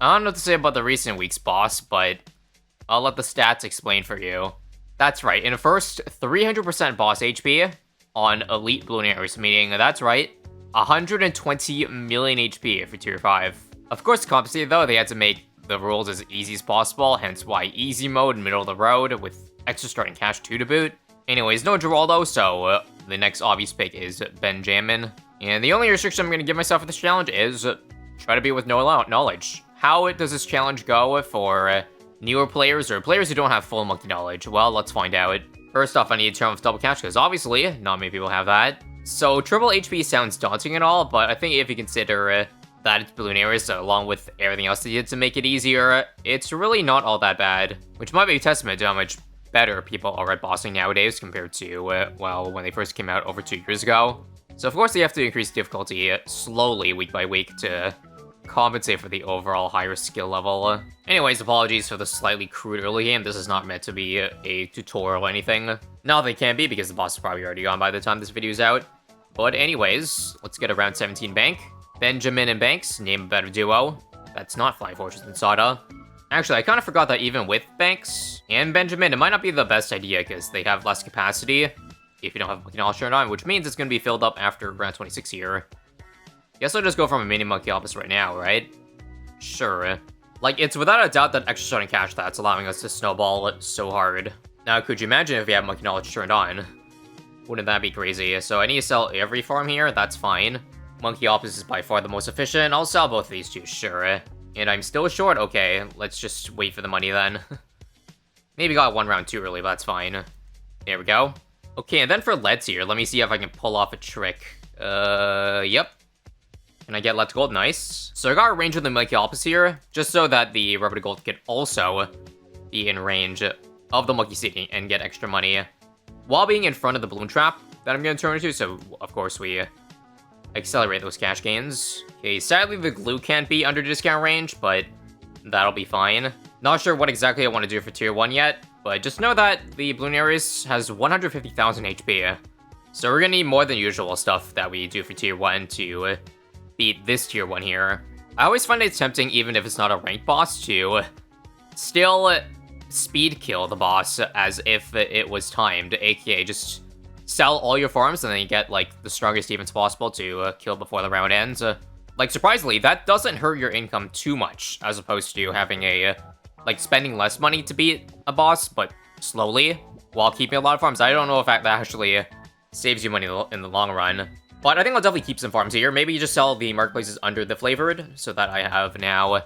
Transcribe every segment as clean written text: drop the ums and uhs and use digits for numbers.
I don't know what to say about the recent week's boss, but I'll let the stats explain for you. That's right, in the first 300% boss HP on Elite Bloonarius, meaning that's right, 120 million HP for tier 5. Of course, to compensate though, they had to make the rules as easy as possible, hence why easy mode, middle of the road, with extra starting cash 2 to boot. Anyways, no Geraldo, so the next obvious pick is Benjamin. And the only restriction I'm going to give myself for this challenge is try to be with no knowledge. How does this challenge go for newer players or players who don't have full monkey knowledge? Well, let's find out. First off, I need to turn off double cash because obviously not many people have that. So triple HP sounds daunting and all, but I think if you consider that it's Bloonarius along with everything else they did to make it easier, it's really not all that bad, which might be a testament to how much better people are at bossing nowadays compared to, well, when they first came out over 2 years ago. So of course they have to increase difficulty slowly week by week to compensate for the overall higher skill level. Anyways, apologies for the slightly crude early game. This is not meant to be a tutorial or anything. Not that it can be, because the boss is probably already gone by the time this video is out. But anyways, let's get a round 17 bank. Benjamin and Banks, name a better duo. That's not Flying Fortress and Sada. Actually, I kind of forgot that even with Banks and Benjamin, it might not be the best idea, because they have less capacity if you don't have Monkey Knowledge turned on, which means it's going to be filled up after round 26 here. Guess I'll just go from a mini Monkey Opus right now, right? Sure. Like, it's without a doubt that extra starting cash that's allowing us to snowball it so hard. Now, could you imagine if we have Monkey Knowledge turned on? Wouldn't that be crazy? So I need to sell every farm here, that's fine. Monkey Opus is by far the most efficient, I'll sell both of these two, sure. And I'm still short, okay, let's just wait for the money then. Maybe got one round too early, but that's fine. There we go. Okay, and then for leads here, let me see if I can pull off a trick. Yep. Can I get Let's Gold? Nice. So I got a range of the Monkey Opus here, just so that the Rubber to Gold could also be in range of the Monkey City and get extra money, while being in front of the Balloon Trap that I'm going to turn into, so of course we accelerate those cash gains. Okay, sadly the glue can't be under discount range, but that'll be fine. Not sure what exactly I want to do for tier 1 yet, but just know that the Bloonarius has 150,000 HP. So we're gonna need more than usual stuff that we do for tier 1 to beat this tier 1 here. I always find it tempting, even if it's not a ranked boss, to still speed kill the boss as if it was timed, aka just sell all your farms and then you get like the strongest demons possible to kill before the round ends. Like surprisingly, that doesn't hurt your income too much, as opposed to having a like spending less money to beat a boss, but slowly while keeping a lot of farms. I don't know if that actually saves you money in the long run. But I think I'll definitely keep some farms here. Maybe you just sell the marketplaces under the flavored, so that I have now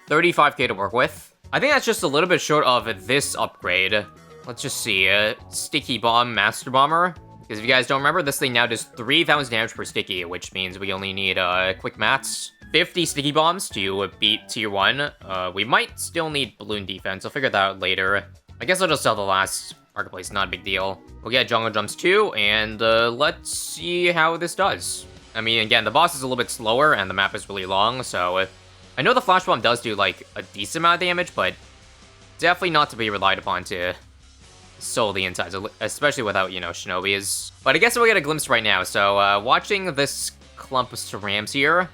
35k to work with. I think that's just a little bit short of this upgrade. Let's just see, Sticky Bomb Master Bomber. Because if you guys don't remember, this thing now does 3,000 damage per sticky, which means we only need, quick maths, 50 Sticky Bombs to beat tier 1. We might still need Balloon Defense, I'll figure that out later. I guess I'll just sell the last marketplace, not a big deal. We'll get Jungle Jumps too, and let's see how this does. I mean, again, the boss is a little bit slower, and the map is really long, so I know the Flash Bomb does do, like, a decent amount of damage, but definitely not to be relied upon to soul the insides, especially without, you know, Shinobis. But I guess we'll get a glimpse right now, so watching this clump of Cerams here.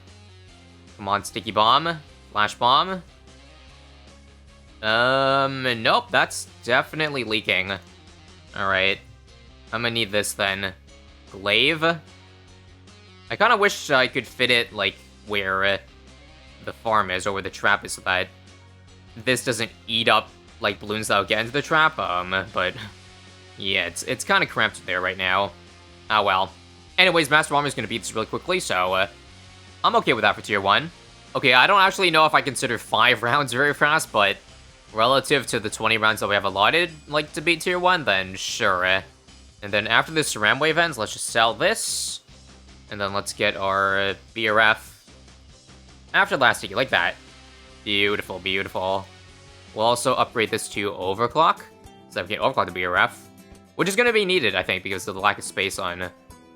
Come on, Sticky Bomb. Flash Bomb. Nope, that's definitely leaking. Alright. I'm gonna need this then. Glaive. I kind of wish I could fit it, like, where the farm is, or where the trap is, so that this doesn't eat up, like, balloons that'll get into the trap, but yeah, it's kind of cramped there right now. Oh well. Anyways, Master Bomber's gonna beat this really quickly, so I'm okay with that for tier 1. Okay, I don't actually know if I consider 5 rounds very fast, but relative to the 20 rounds that we have allotted, like, to beat tier 1, then sure. And then after this Ceram Wave ends, let's just sell this, and then let's get our BRF after last sticky, like that. Beautiful, beautiful. We'll also upgrade this to Overclock, so we can overclock the BRF, which is going to be needed, I think, because of the lack of space on the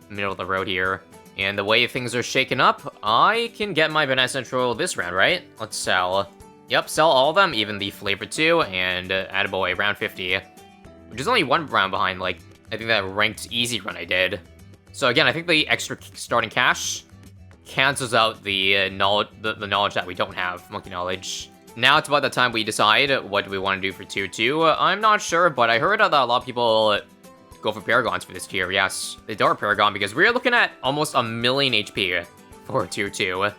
middle of the road here. And the way things are shaken up, I can get my Banana Central this round, right? Let's sell. Yep, sell all of them, even the Flavor 2, and attaboy, round 50. Which is only one round behind, like, I think that ranked easy run I did. So again, I think the extra starting cash cancels out the the knowledge that we don't have, monkey knowledge. Now it's about the time we decide what do we want to do for tier 2. I'm not sure, but I heard that a lot of people go for Paragons for this tier, yes. The Dart Paragon, because we're looking at almost 1,000,000 HP for tier 2,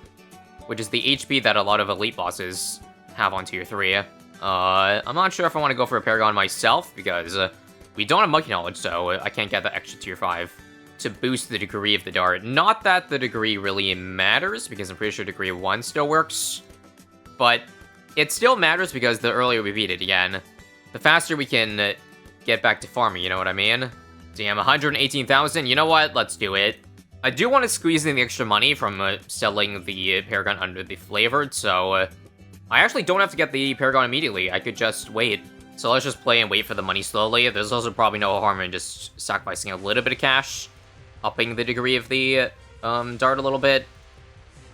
which is the HP that a lot of elite bosses have on tier 3. I'm not sure if I want to go for a Paragon myself, because we don't have monkey knowledge, so I can't get the extra tier 5 to boost the degree of the dart. Not that the degree really matters, because I'm pretty sure degree 1 still works, but it still matters because the earlier we beat it again, the faster we can get back to farming, you know what I mean? Damn, 118,000, you know what? Let's do it. I do want to squeeze in the extra money from selling the Paragon under the flavored, so I actually don't have to get the Paragon immediately. I could just wait. So let's just play and wait for the money slowly. There's also probably no harm in just sacrificing a little bit of cash, upping the degree of the dart a little bit.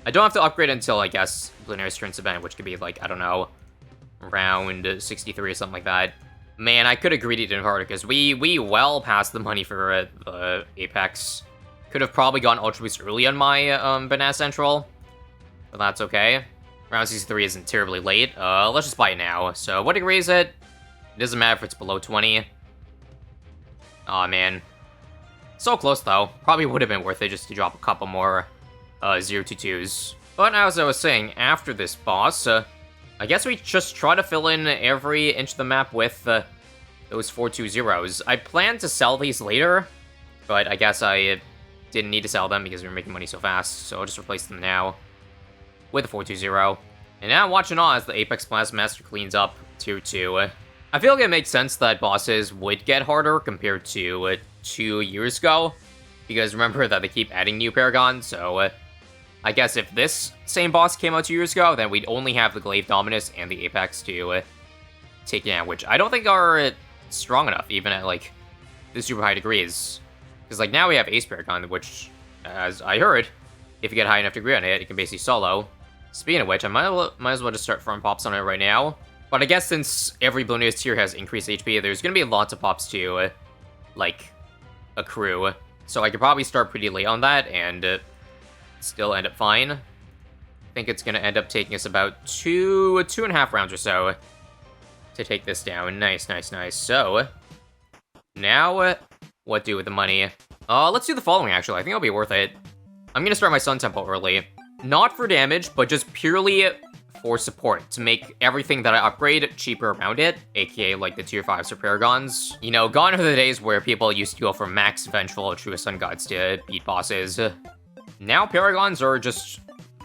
I don't have to upgrade until, I guess, Bloonarius turns event, which could be, like, I don't know, around 63 or something like that. Man, I could have greedied it harder, because we well passed the money for the Apex. Could have probably gone Ultra Boost early on my Banana Central, but that's okay. Round 63 isn't terribly late. Let's just buy it now. So, what degree is it? It doesn't matter if it's below 20. Aw, man. So close, though. Probably would have been worth it just to drop a couple more 0-2s. But as I was saying, after this boss, I guess we just try to fill in every inch of the map with those 4-2-0s. I plan to sell these later, but I guess I didn't need to sell them because we were making money so fast, so I'll just replace them now with a 4-2-0. And now watching on as the Apex Plasma Master cleans up tier 2. I feel like it makes sense that bosses would get harder compared to 2 years ago, because remember that they keep adding new Paragons, so I guess if this same boss came out 2 years ago, then we'd only have the Glaive Dominus and the Apex to take down, which I don't think are strong enough, even at, like, the super high degrees. Because, like, now we have Ace Paragon, which, as I heard, if you get high enough degree on it, it can basically solo. Speaking of which, I might as well just start farming pops on it right now. But I guess since every Bloonarius tier has increased HP, there's gonna be lots of pops to, like, accrue. So I could probably start pretty late on that, and still end up fine. I think it's gonna end up taking us about 2.5 rounds or so to take this down. Nice, nice, nice. So, now, what do with the money? Let's do the following, actually. I think it'll be worth it. I'm gonna start my Sun Temple early. Not for damage, but just purely for support, to make everything that I upgrade cheaper around it, aka like the tier 5s or Paragons. You know, gone are the days where people used to go for max Vengeful Truest Sun Gods to beat bosses. Now Paragons are just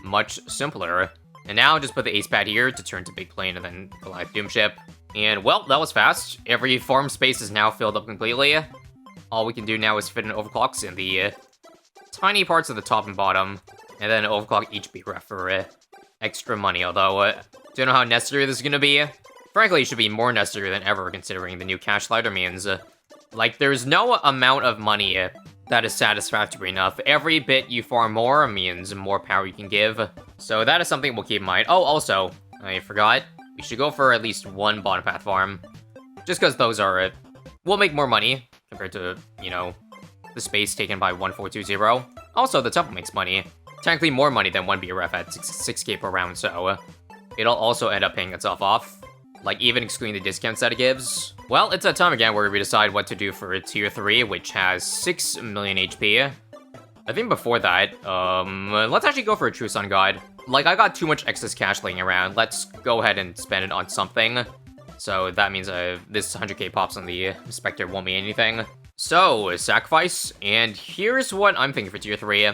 much simpler. And now just put the Ace Pad here to turn to Big Plane and then Goliath Doom Ship. And well, that was fast. Every farm space is now filled up completely. All we can do now is fit in overclocks in the tiny parts of the top and bottom, and then overclock each beat ref for extra money, although don't know how necessary this is gonna be. Frankly, it should be more necessary than ever, considering the new cash slider means, like, there's no amount of money that is satisfactory enough. Every bit you farm more means more power you can give, so that is something we'll keep in mind. Oh, also, I forgot, we should go for at least one bottom path farm, just because those are, will make more money compared to, you know, the space taken by 1420. Also, the temple makes money. Technically more money than 1 BRF at 6k per round, so it'll also end up paying itself off. Like, even excluding the discounts that it gives. Well, it's that time again where we decide what to do for tier 3, which has 6 million HP. I think before that, let's actually go for a True Sun God. Like, I got too much excess cash laying around. Let's go ahead and spend it on something. So that means this 100k pops on the Spectre won't mean anything. So, sacrifice, and here's what I'm thinking for tier 3.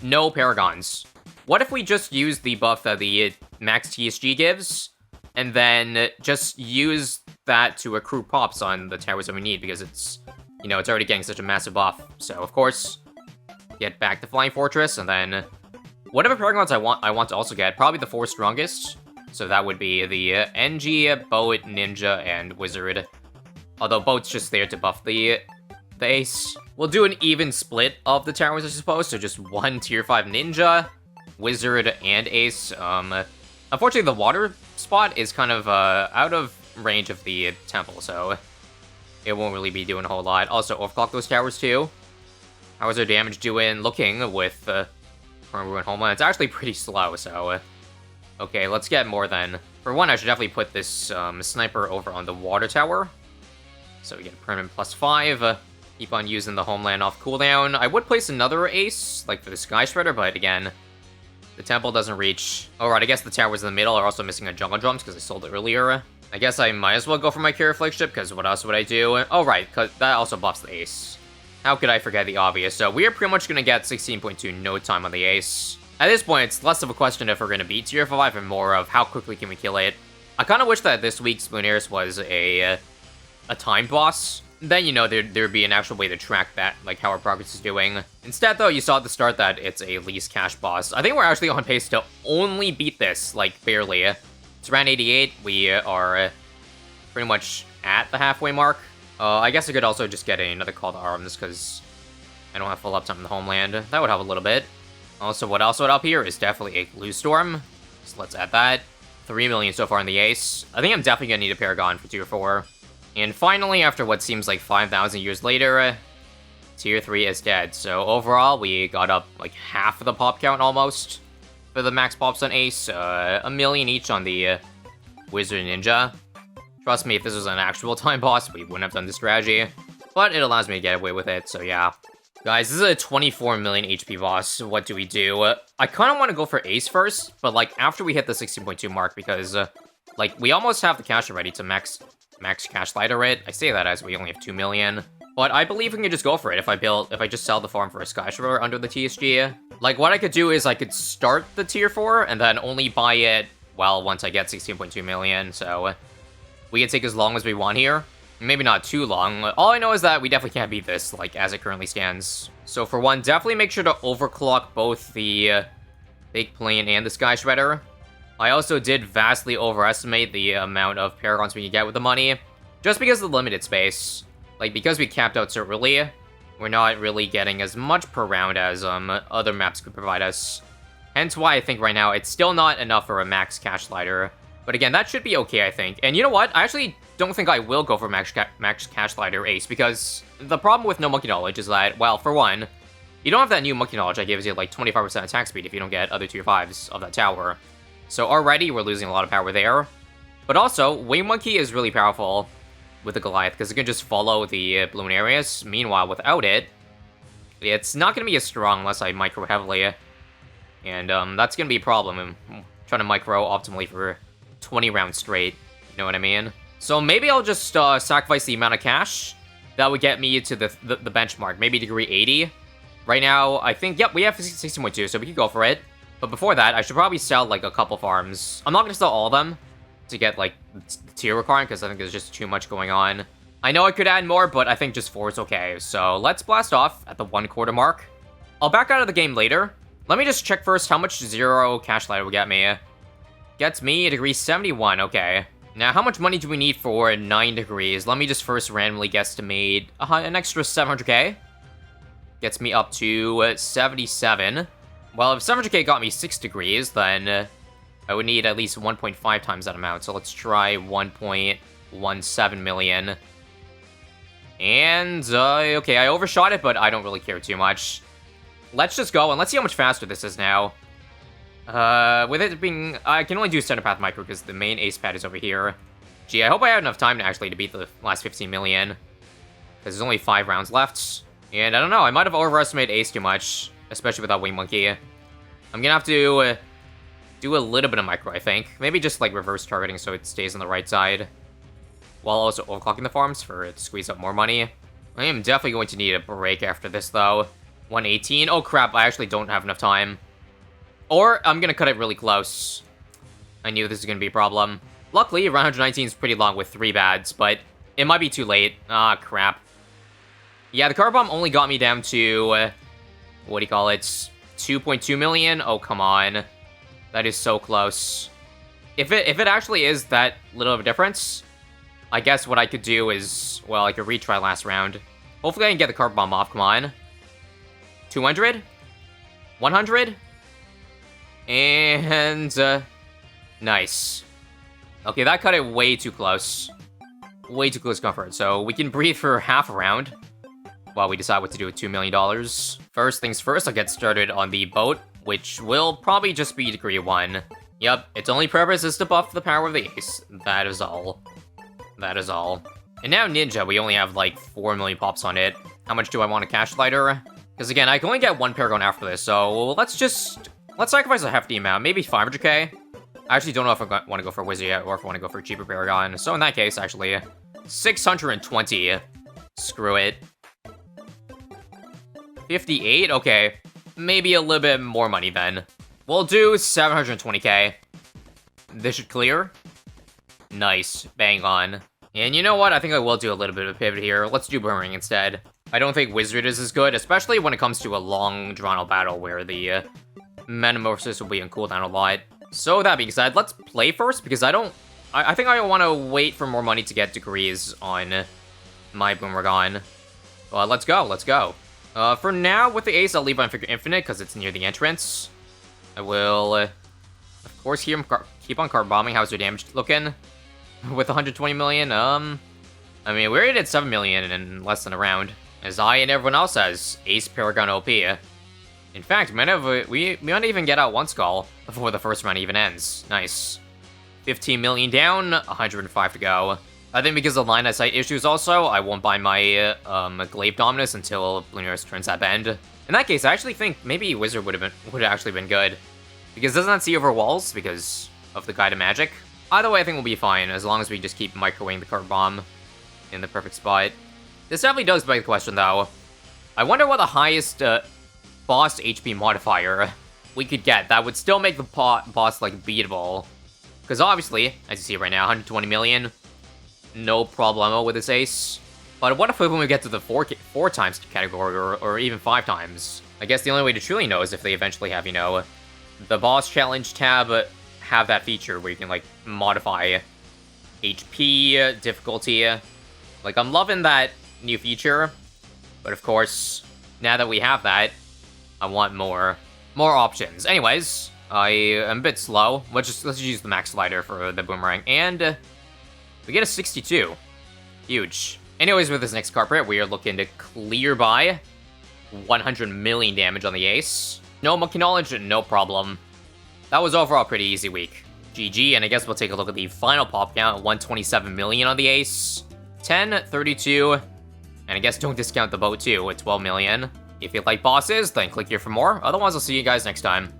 No Paragons. What if we just use the buff that the max TSG gives, and then just use that to accrue pops on the towers that we need, because it's, you know, it's already getting such a massive buff. So, of course, get back to Flying Fortress, and then whatever Paragons I want to also get, probably the 4 strongest. So that would be the NG, Boat, Ninja, and Wizard. Although Boat's just there to buff the Ace. We'll do an even split of the towers, I suppose, so just 1 tier 5 Ninja, Wizard, and Ace. Unfortunately, the water spot is kind of out of range of the temple, so it won't really be doing a whole lot. Also, overclock those towers too. How is our damage doing looking with Current Ruin Homeland. It's actually pretty slow, so... okay, let's get more then. For one, I should definitely put this sniper over on the water tower. So we get a permanent +5. Keep on using the Homeland off cooldown. I would place another ace, like for the Sky Shredder, but again, the temple doesn't reach. Alright, I guess the towers in the middle are also missing a Jungle Drums because I sold it earlier. I guess I might as well go for my Carrier Flagship, because what else would I do? Oh, right, because that also buffs the ace. How could I forget the obvious? So we are pretty much going to get 16.2 no time on the ace. At this point, it's less of a question if we're going to beat tier 5 and more of how quickly can we kill it. I kind of wish that this week's Bloonarius was a timed boss. Then, you know, there'd be an actual way to track that, like how our progress is doing. Instead, though, you saw at the start that it's a least cash boss. I think we're actually on pace to only beat this, like, barely. It's around 88. We are pretty much at the halfway mark. I guess I could also just get another Call to Arms, because I don't have full uptime in the Homeland. That would help a little bit. Also, what else would help here is definitely a Blue Storm. So let's add that. 3 million so far in the ace. I think I'm definitely going to need a Paragon for tier 4. And finally, after what seems like 5,000 years later, tier 3 is dead. So overall, we got up like half of the pop count almost for the max pops on ace. 1 million each on the Wizard and Ninja. Trust me, if this was an actual time boss, we wouldn't have done this strategy. But it allows me to get away with it, so yeah. Guys, this is a 24 million HP boss. What do we do? I kind of want to go for ace first, but like after we hit the 16.2 mark, because like we almost have the cash already to max cash lighter it. I say that as we only have 2 million. But I believe we can just go for it if I just sell the farm for a Sky Shredder under the TSG. Like, what I could do is I could start the tier 4 and then only buy it, well, once I get 16.2 million. So we can take as long as we want here. Maybe not too long. All I know is that we definitely can't beat this, like, as it currently stands. So for one, definitely make sure to overclock both the Big Plane and the Sky Shredder. I also did vastly overestimate the amount of Paragons we can get with the money, just because of the limited space. Like, because we capped out so early, we're not really getting as much per round as other maps could provide us. Hence why I think right now it's still not enough for a max cash slider. But again, that should be okay, I think. And you know what? I actually don't think I will go for max cash slider ace, because the problem with no monkey knowledge is that, well, for one, you don't have that new monkey knowledge that gives you like 25% attack speed if you don't get other tier 5s of that tower. So already we're losing a lot of power there. But also, Wing Monkey is really powerful with the Goliath, because it can just follow the Bloonarius. Meanwhile, without it, it's not going to be as strong unless I micro heavily. And that's going to be a problem. I'm trying to micro optimally for 20 rounds straight. You know what I mean? So maybe I'll just sacrifice the amount of cash that would get me to the benchmark. Maybe degree 80. Right now, I think, yep, we have 16.2, so we can go for it. But before that, I should probably sell, like, a couple farms. I'm not going to sell all of them to get, like, the tier requirement, because I think there's just too much going on. I know I could add more, but I think just 4 is okay. So let's blast off at the 1/4 mark. I'll back out of the game later. Let me just check first how much 0 cash lighter will get me. Gets me a degree 71, okay. Now, how much money do we need for 9 degrees? Let me just first randomly guesstimate an extra 700k. Gets me up to 77. Well, if 700k got me 6 degrees, then I would need at least 1.5 times that amount. So let's try 1.17 million. And, okay, I overshot it, but I don't really care too much. Let's just go, and let's see how much faster this is now. With it being... I can only do Center Path Micro, because the main ace pad is over here. Gee, I hope I have enough time to actually beat the last 15 million. Because there's only 5 rounds left. And I don't know, I might have overestimated ace too much. Especially without Wing Monkey. I'm gonna have to do a little bit of micro, I think. Maybe just, like, reverse targeting so it stays on the right side. While also overclocking the farms for it to squeeze up more money. I am definitely going to need a break after this, though. 118. Oh, crap, I actually don't have enough time. Or I'm gonna cut it really close. I knew this was gonna be a problem. Luckily, round 119 is pretty long with 3 bads, but it might be too late. Ah, crap. Yeah, the car bomb only got me down to... what do you call it? 2.2 million? Oh, come on. That is so close. If it actually is that little of a difference, I guess what I could do is, well, I could retry last round. Hopefully I can get the car bomb off. Come on. 200? 100? And, nice. Okay, that cut it way too close. Way too close comfort. So we can breathe for half a round while we decide what to do with $2 million. First things first, I'll get started on the boat which will probably just be degree 1. Yep, its only purpose is to buff the power of the ace. That is all. That is all. And now Ninja, we only have like 4 million pops on it. How much do I want a cash lighter? Because again, I can only get 1 Paragon after this, so let's sacrifice a hefty amount, maybe 500k. I actually don't know if I want to go for Wizard yet, or if I want to go for a cheaper Paragon. So in that case, actually, 620. Screw it. 58? Okay. Maybe a little bit more money then. We'll do 720k. This should clear. Nice. Bang on. And you know what? I think I will do a little bit of a pivot here. Let's do Boomerang instead. I don't think Wizard is as good, especially when it comes to a long, drawn-out battle where the Metamorphosis will be on cooldown a lot. So that being said, let's play first, because I think I want to wait for more money to get degrees on my Boomerang. Let's go, let's go. For now, with the ace, I'll leave on Figure Infinite, because it's near the entrance. I will, of course, keep on card bombing. How's your damage looking? With 120 million, I mean, we already did 7 million in less than a round. As I and everyone else has Ace Paragon OP. In fact, we might even get out 1 skull before the first round even ends. Nice. 15 million down, 105 to go. I think because of line of sight issues also, I won't buy my Glaive Dominus until Bloonarius turns that bend. In that case, I actually think maybe Wizard would have actually been good. Because it does not see over walls because of the Guided Magic. Either way, I think we'll be fine, as long as we just keep microwaving the card bomb in the perfect spot. This definitely does beg the question, though. I wonder what the highest boss HP modifier we could get that would still make the boss, like, beatable. Because obviously, as you see right now, 120 million, no problemo with this ace. But what if when we get to the 4 times category, or even 5 times? I guess the only way to truly know is if they eventually have, you know, the boss challenge tab have that feature where you can, like, modify HP, difficulty. Like, I'm loving that new feature, but of course, now that we have that, I want more options. Anyways, I am a bit slow. Let's just use the max slider for the Boomerang, and we get a 62. Huge. Anyways, with this next carpet, we are looking to clear by 100 million damage on the ace. No monkey knowledge, no problem. That was overall a pretty easy week. GG, and I guess we'll take a look at the final pop count, 127 million on the ace. 10, 32, and I guess don't discount the boat too, at 12 million. If you like bosses, then click here for more. Otherwise, I'll see you guys next time.